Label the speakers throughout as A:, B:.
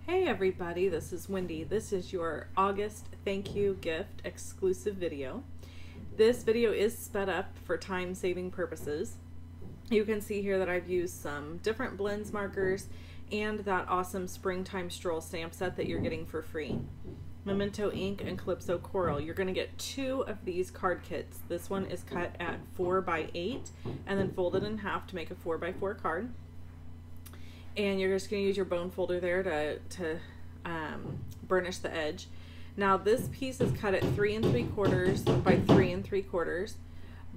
A: Hey everybody, this is Wendy. This is your August thank you gift exclusive video. This video is sped up for time saving purposes. You can see here that I've used some different blends markers and that awesome springtime stroll stamp set that you're getting for free. Memento ink and Calypso coral. You're going to get 2 of these card kits. This one is cut at 4x8 and then folded in half to make a 4x4 card. And you're just going to use your bone folder there to burnish the edge. Now this piece is cut at 3 3/4 by 3 3/4,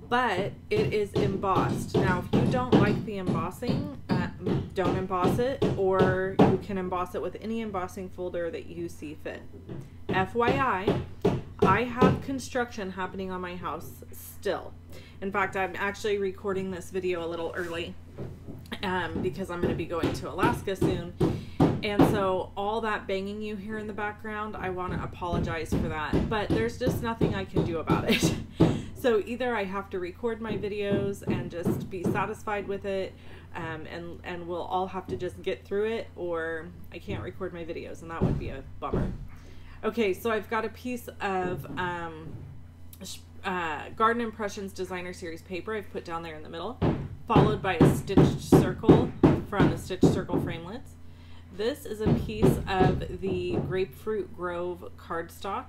A: but it is embossed. Now if you don't like the embossing, don't emboss it, or you can emboss it with any embossing folder that you see fit. FYI, I have construction happening on my house still. In fact, I'm actually recording this video a little early because I'm going to be going to Alaska soon. And so all that banging you hear in the background, I want to apologize for that, but there's just nothing I can do about it. So either I have to record my videos and just be satisfied with it, and we'll all have to just get through it, or I can't record my videos, and that would be a bummer. Okay, so I've got a piece of Garden Impressions Designer Series paper I've put down there in the middle, followed by a stitched circle from the Stitched Circle Framelits. This is a piece of the Grapefruit Grove cardstock,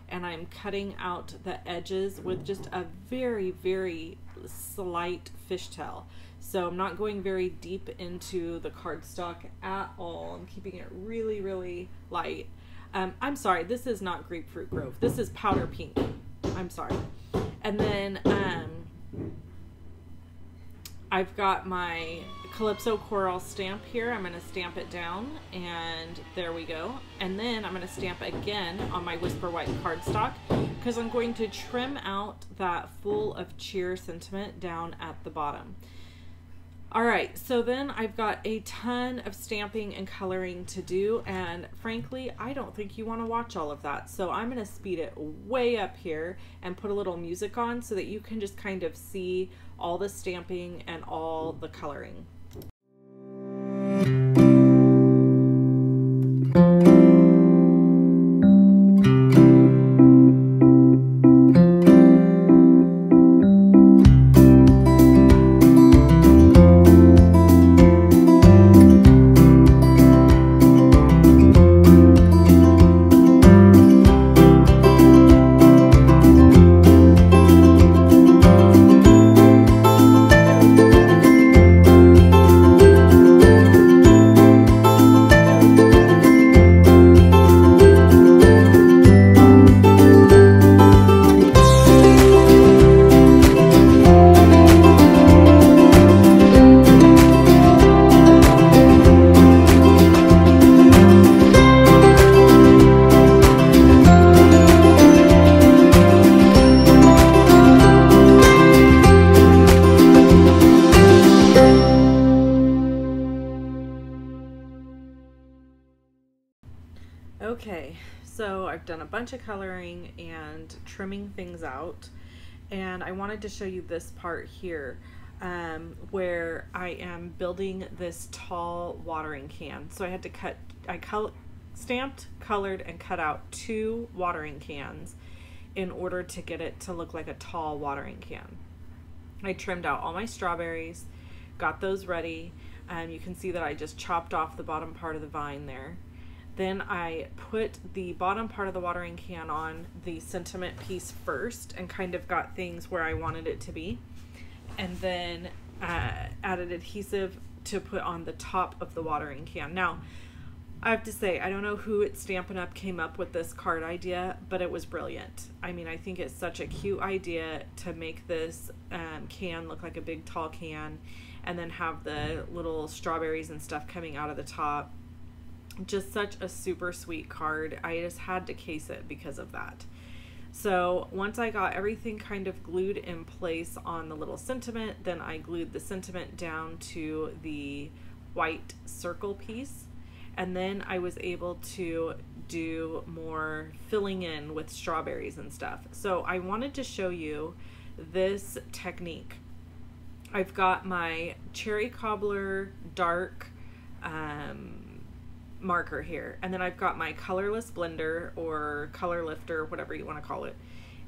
A: and I'm cutting out the edges with just a very, very slight fishtail. So I'm not going very deep into the cardstock at all. I'm keeping it really, really light. I'm sorry, this is not Grapefruit Grove. This is Powder Pink. I'm sorry. And then I've got my Calypso coral stamp here. I'm going to stamp it down, and there we go. And then I'm going to stamp again on my Whisper White cardstock because I'm going to trim out that Full of Cheer sentiment down at the bottom. All right, so then I've got a ton of stamping and coloring to do, and frankly, I don't think you want to watch all of that. So I'm going to speed it way up here and put a little music on so that you can just kind of see all the stamping and all the coloring. Okay, so I've done a bunch of coloring and trimming things out, and I wanted to show you this part here where I am building this tall watering can. So I had to stamped, colored, and cut out 2 watering cans in order to get it to look like a tall watering can. I trimmed out all my strawberries, got those ready, and you can see that I just chopped off the bottom part of the vine there. Then I put the bottom part of the watering can on the sentiment piece first and kind of got things where I wanted it to be. And then added adhesive to put on the top of the watering can. Now, I have to say, I don't know who at Stampin' Up! Came up with this card idea, but it was brilliant. I mean, I think it's such a cute idea to make this can look like a big tall can and then have the little strawberries and stuff coming out of the top. Just such a super sweet card. I just had to case it because of that. So once I got everything kind of glued in place on the little sentiment, then I glued the sentiment down to the white circle piece, and then I was able to do more filling in with strawberries and stuff. So I wanted to show you this technique. I've got my Cherry Cobbler dark marker here, and then I've got my colorless blender or color lifter, whatever you want to call it,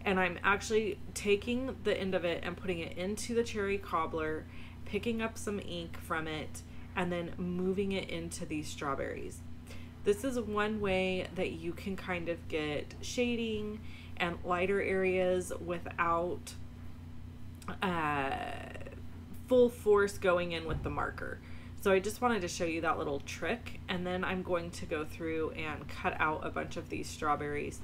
A: and I'm actually taking the end of it and putting it into the cherry cobbler, picking up some ink from it, and then moving it into these strawberries. This is one way that you can kind of get shading and lighter areas without full force going in with the marker. So I just wanted to show you that little trick, and then I'm going to go through and cut out a bunch of these strawberries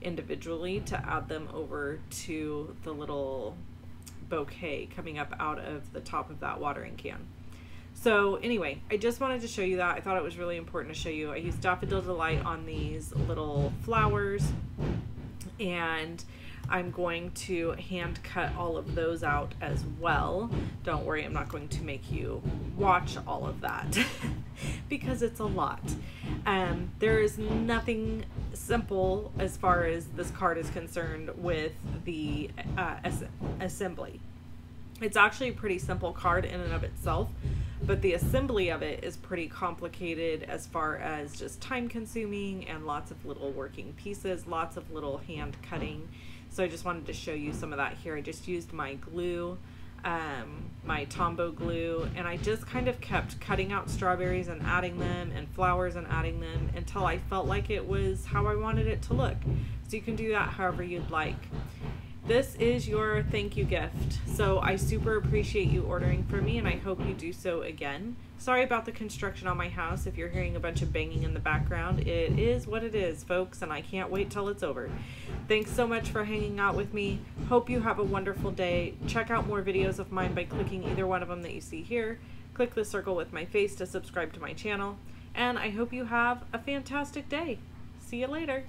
A: individually to add them over to the little bouquet coming up out of the top of that watering can. So anyway, I just wanted to show you that. I thought it was really important to show you. I used Daffodil Delight on these little flowers, and I'm going to hand cut all of those out as well. Don't worry, I'm not going to make you watch all of that because it's a lot. There is nothing simple as far as this card is concerned with the assembly. It's actually a pretty simple card in and of itself, but the assembly of it is pretty complicated as far as just time consuming and lots of little working pieces, lots of little hand cutting. So I just wanted to show you some of that here. I just used my glue, my Tombow glue, and I just kind of kept cutting out strawberries and adding them and flowers and adding them until I felt like it was how I wanted it to look. So you can do that however you'd like. This is your thank you gift. So I super appreciate you ordering from me, and I hope you do so again. Sorry about the construction on my house. If you're hearing a bunch of banging in the background, it is what it is, folks, and I can't wait till it's over. Thanks so much for hanging out with me. Hope you have a wonderful day. Check out more videos of mine by clicking either one of them that you see here. Click the circle with my face to subscribe to my channel, and I hope you have a fantastic day. See you later.